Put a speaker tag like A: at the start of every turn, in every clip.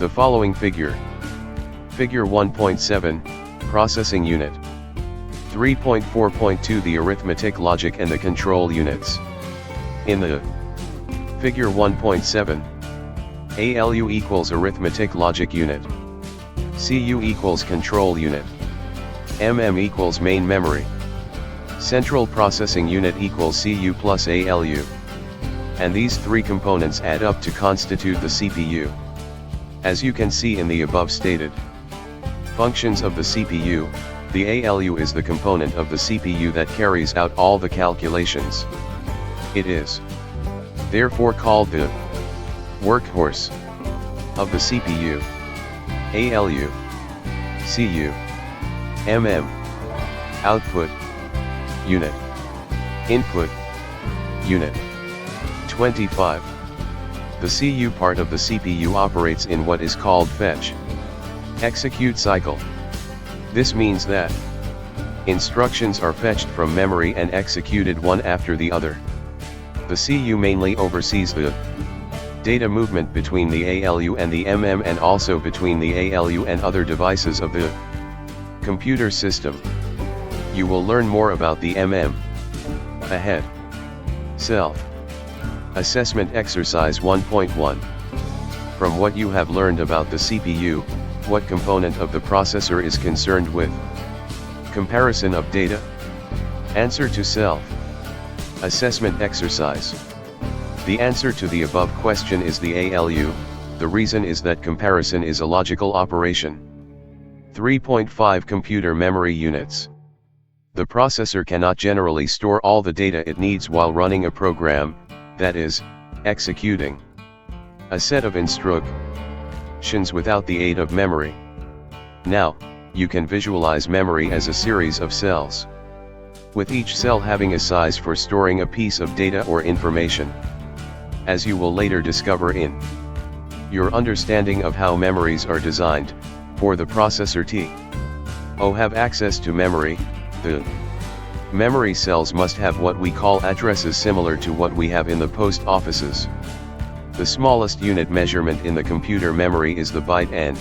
A: The following figure 1.7, Processing Unit. 3.4.2 The Arithmetic Logic and the Control Units. In the Figure 1.7, ALU equals Arithmetic Logic Unit, CU equals Control Unit, MM equals Main Memory, Central Processing Unit equals CU plus ALU. And these three components add up to constitute the CPU. As you can see in the above stated functions of the CPU, the ALU is the component of the CPU that carries out all the calculations. It is therefore called the workhorse of the CPU. ALU, CU, MM, output unit, input unit. 25. The CU part of the CPU operates in what is called fetch, execute cycle. This means that instructions are fetched from memory and executed one after the other. The CU mainly oversees the data movement between the ALU and the MM and also between the ALU and other devices of the computer system. You will learn more about the MM ahead. Self Assessment Exercise 1.1. From what you have learned about the CPU, what component of the processor is concerned with? Comparison of data? Answer to self assessment exercise. The answer to the above question is the ALU. The reason is that comparison is a logical operation. 3.5 Computer Memory Units. The processor cannot generally store all the data it needs while running a program, that is, executing a set of instructions without the aid of memory. Now, you can visualize memory as a series of cells, with each cell having a size for storing a piece of data or information. As you will later discover in your understanding of how memories are designed, for the processor to have access to memory, the memory cells must have what we call addresses similar to what we have in the post offices. The smallest unit measurement in the computer memory is the byte, and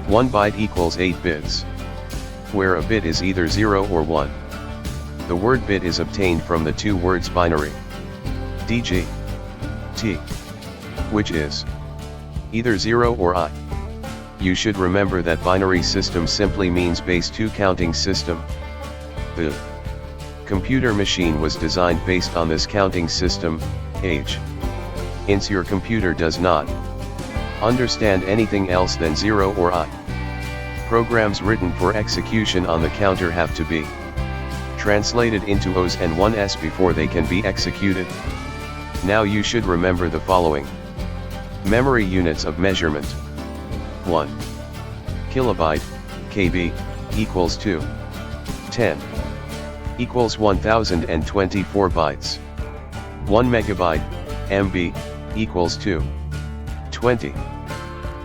A: 1 byte equals 8 bits, where a bit is either 0 or 1. The word bit is obtained from the two words binary, DG, T, which is either 0 or I. You should remember that binary system simply means base 2 counting system. The computer machine was designed based on this counting system, age. Hence your computer does not understand anything else than 0 or I. Programs written for execution on the counter have to be translated into O's and 1's before they can be executed. Now you should remember the following memory units of measurement. 1 kilobyte, KB, equals 2. 10 equals 1024 bytes. 1 megabyte, MB, equals 2. 20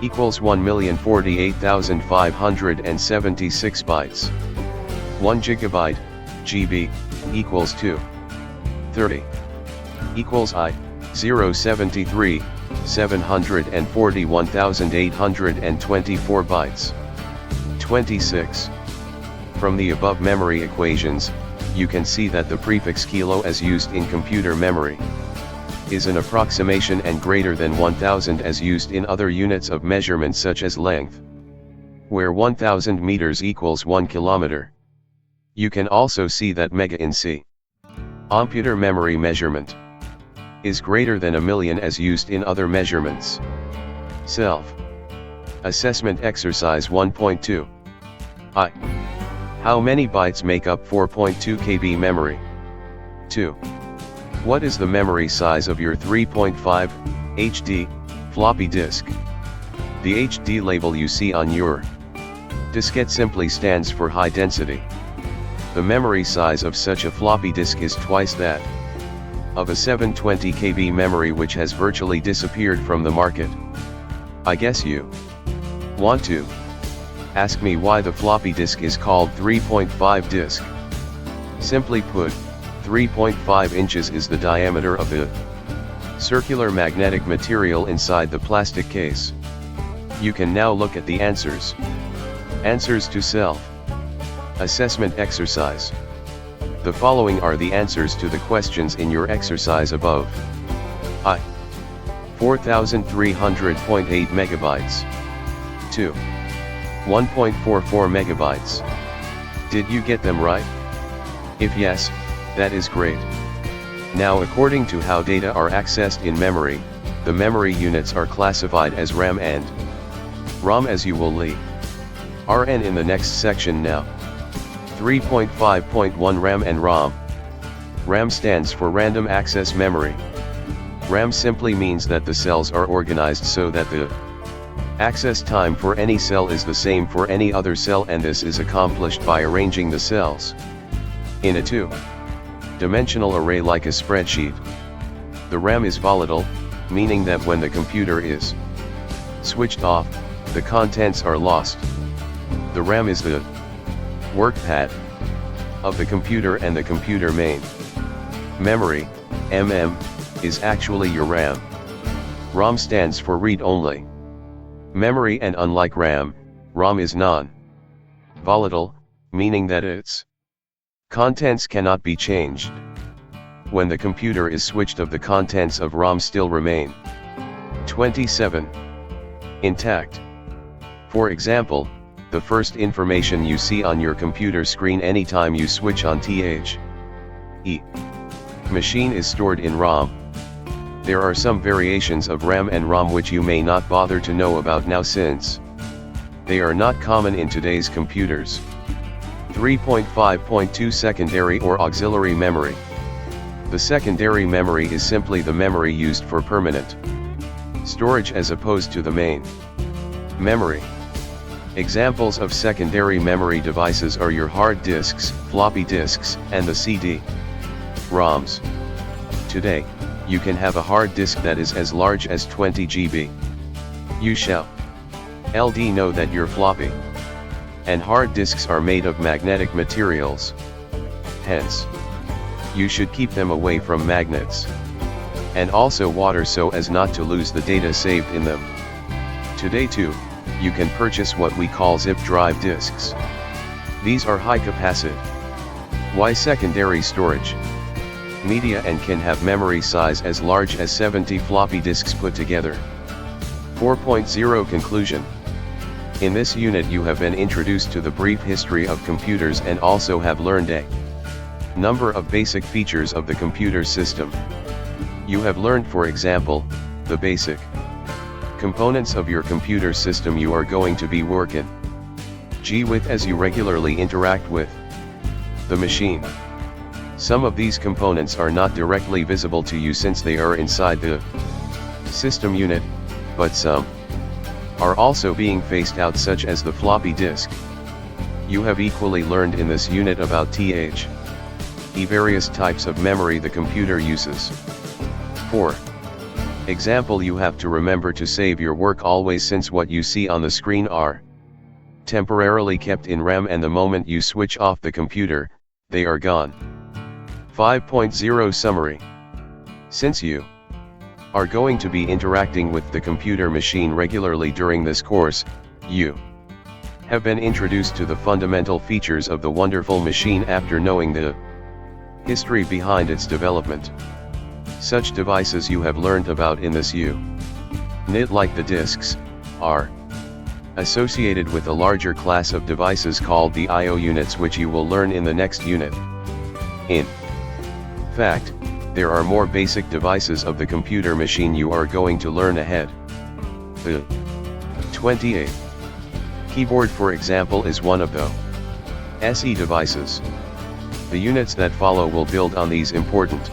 A: equals 1,048,576 bytes. 1 gigabyte, GB, equals 2. 30 equals 073, 741,824 bytes. 26. From the above memory equations, you can see that the prefix kilo as used in computer memory is an approximation and greater than 1000 as used in other units of measurement such as length, where 1000 meters equals 1 kilometer. You can also see that mega in computer memory measurement is greater than a million as used in other measurements. Self-assessment exercise 1.2. How many bytes make up 4.2 KB memory? 2. What is the memory size of your 3.5 HD floppy disk? The HD label you see on your diskette simply stands for high density. The memory size of such a floppy disk is twice that of a 720 KB memory, which has virtually disappeared from the market. I guess you want to ask me why the floppy disk is called 3.5 disk. Simply put, 3.5 inches is the diameter of the circular magnetic material inside the plastic case. You can now look at the answers. Answers to self-assessment exercise. The following are the answers to the questions in your exercise above. I. 4300.8 megabytes. 2. 1.44 megabytes. Did you get them right? If yes, that is great. Now, according to how data are accessed in memory, the memory units are classified as RAM and ROM, as you will RN in the next section now. 3.5.1 RAM and ROM. RAM stands for Random Access Memory. RAM simply means that the cells are organized so that the access time for any cell is the same for any other cell, and this is accomplished by arranging the cells in a two-dimensional array like a spreadsheet. The RAM is volatile, meaning that when the computer is switched off, the contents are lost. The RAM is the workpad of the computer, and the computer main memory, MM, is actually your RAM. ROM stands for read-only memory, and unlike RAM, ROM is non-volatile, meaning that its contents cannot be changed. When the computer is switched off, the contents of ROM still remain 27 intact. For example, the first information you see on your computer screen anytime you switch on the machine is stored in ROM. There are some variations of RAM and ROM which you may not bother to know about now, since they are not common in today's computers. 3.5.2 Secondary or auxiliary memory. The secondary memory is simply the memory used for permanent storage as opposed to the main memory. Examples of secondary memory devices are your hard disks, floppy disks, and the CD-ROMs. Today, you can have a hard disk that is as large as 20 GB. You shall know that your floppy and hard disks are made of magnetic materials. Hence, you should keep them away from magnets and also water so as not to lose the data saved in them. Today too, you can purchase what we call zip drive disks. These are high capacity secondary storage media and can have memory size as large as 70 floppy disks put together. 4.0 Conclusion. In this unit you have been introduced to the brief history of computers and also have learned a number of basic features of the computer system. You have learned, for example, the basic components of your computer system you are going to be working with as you regularly interact with the machine. Some of these components are not directly visible to you since they are inside the system unit, but some are also being phased out, such as the floppy disk. You have equally learned in this unit about various types of memory the computer uses. For example, you have to remember to save your work always, since what you see on the screen are temporarily kept in RAM, and the moment you switch off the computer, they are gone. 5.0 Summary. Since you are going to be interacting with the computer machine regularly during this course, you have been introduced to the fundamental features of the wonderful machine after knowing the history behind its development. Such devices you have learned about in this unit, like the disks, are associated with a larger class of devices called the I/O units, which you will learn in the next unit. In fact, there are more basic devices of the computer machine you are going to learn ahead. The 28 keyboard, for example, is one of the SE devices. The units that follow will build on these important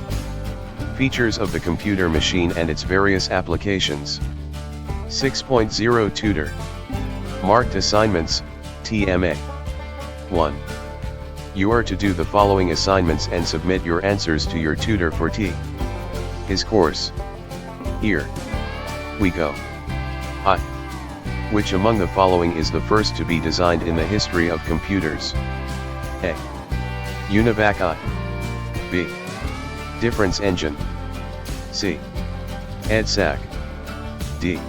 A: features of the computer machine and its various applications. 6.0 Tutor. Marked Assignments, TMA. 1. You are to do the following assignments and submit your answers to your tutor for his course. Here we go. I. Which among the following is the first to be designed in the history of computers? A. UNIVAC. I. B. Difference engine. C. EDSAC. D.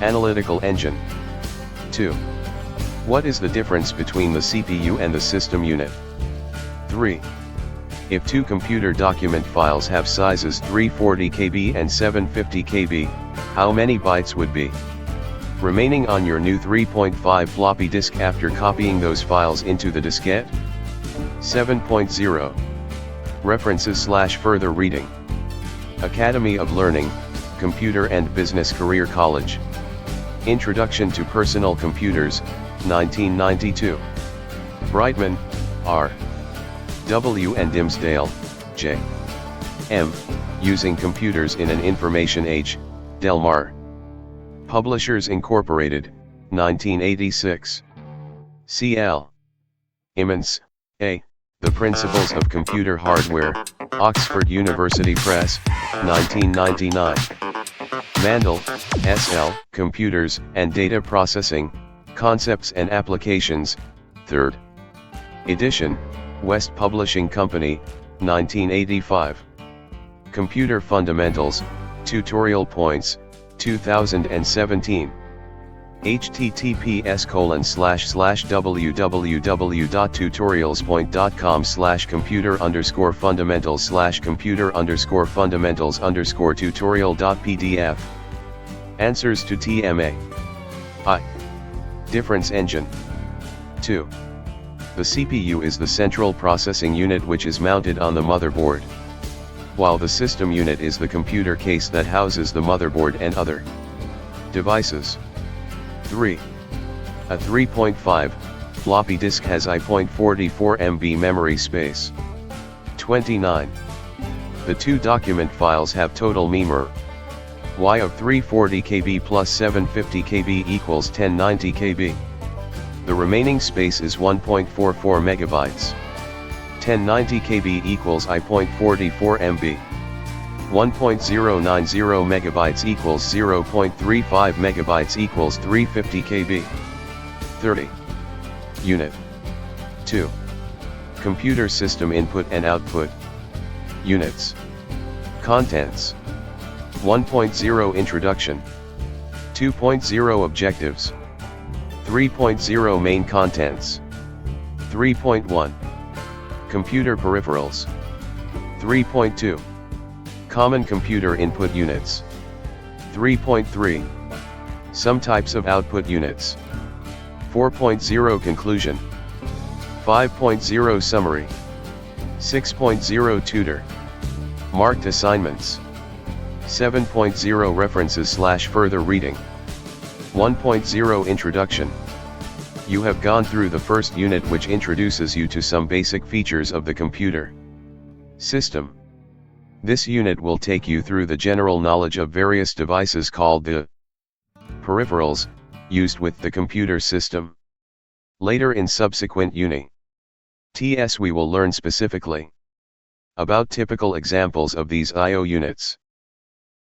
A: Analytical engine. 2. What is the difference between the CPU and the system unit? 3. If two computer document files have sizes 340 KB and 750 KB, how many bytes would be remaining on your new 3.5 floppy disk after copying those files into the diskette? 7.0. References/further reading. Academy of Learning, Computer and Business Career College. Introduction to Personal Computers, 1992. Brightman, R. W. and Dimsdale, J. M. Using Computers in an Information Age, Del Mar. Publishers Incorporated, 1986. C.L. Emmons, A. The Principles of Computer Hardware, Oxford University Press, 1999. Mandel, S.L. Computers and Data Processing, Concepts and Applications, 3rd edition, West Publishing Company, 1985. Computer Fundamentals, Tutorial Points, 2017. https://www.tutorials.com/computer_fundamentals/computer_fundamentals_tutorial.pdf. Answers to TMA. I. Difference engine. 2. The CPU is the central processing unit which is mounted on the motherboard, while the system unit is the computer case that houses the motherboard and other devices. 3. A 3.5 floppy disk has I.44 MB memory space. 29. The two document files have total memory Y of 340 KB plus 750 KB equals 1090 KB. The remaining space is 1.44 megabytes. 1090 KB equals I.44 MB. 1.090 megabytes equals 0.35 megabytes equals 350 KB. 30. Unit. 2. Computer system input and output. Units. Contents. 1.0 Introduction. 2.0 Objectives. 3.0 Main contents. 3.1 Computer peripherals. 3.2 Common computer input units. 3.3 Some types of output units. 4.0 Conclusion. 5.0 Summary. 6.0 Tutor. Marked assignments. 7.0 References/further reading. 1.0 Introduction. You have gone through the first unit, which introduces you to some basic features of the computer system. This unit will take you through the general knowledge of various devices called the peripherals, used with the computer system. Later in subsequent units, we will learn specifically about typical examples of these I/O units.